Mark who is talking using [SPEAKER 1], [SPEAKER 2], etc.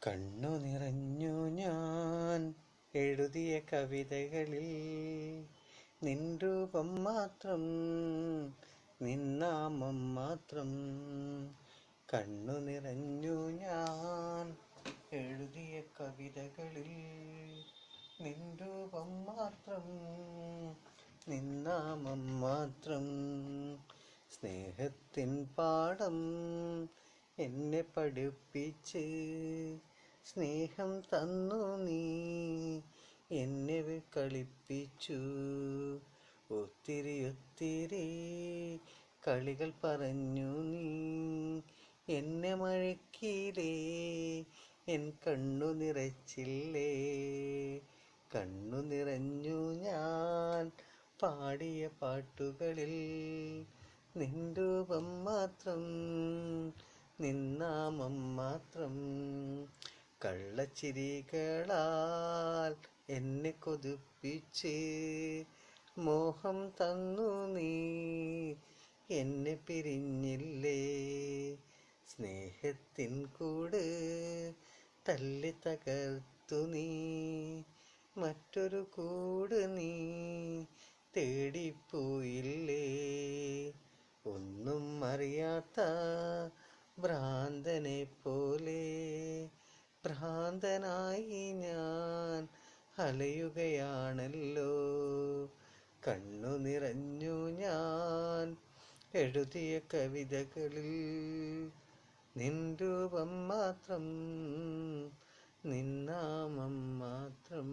[SPEAKER 1] കണ്ണു നിറഞ്ഞു ഞാൻ എഴുതിയ കവിതകളിൽ നിൻ രൂപം മാത്രം, നിൻ നാമം മാത്രം. കണ്ണു നിറഞ്ഞു ഞാൻ എഴുതിയ കവിതകളിൽ നിൻ രൂപം മാത്രം, നിൻ നാമം മാത്രം. സ്നേഹത്തിൻ പാഠം എന്നെ പഠിപ്പിച്ച് സ്നേഹം തന്നു നീ, എന്നെ കളിപ്പിച്ചു. ഒത്തിരി ഒത്തിരി കളികൾ പറഞ്ഞു നീ, എന്നെ മഴക്കിലേ എൻ കണ്ണു നിറച്ചില്ലേ. കണ്ണു നിറഞ്ഞു ഞാൻ പാടിയ പാട്ടുകളിൽ നിൻ രൂപം മാത്രം, നിൻ നാമം മാത്രം. കള്ളച്ചിരികളാൽ എന്നെ കൊതിപ്പിച്ച് മോഹം തന്നു നീ, എന്നെ പിരിഞ്ഞില്ലേ. സ്നേഹത്തിൻ കൂട് തല്ലി തകർത്തു നീ, മറ്റൊരു കൂട് നീ തേടിപ്പോയില്ലേ. ഒന്നും അറിയാത്ത ഭ്രാന്തനെ പോലെ ഭ്രാന്തനായി ഞാൻ അലയുകയാണല്ലോ. കണ്ണു നിറഞ്ഞു ഞാൻ എഴുതിയ കവിതകളിൽ നിൻ രൂപം മാത്രം, നിൻ നാമം മാത്രം.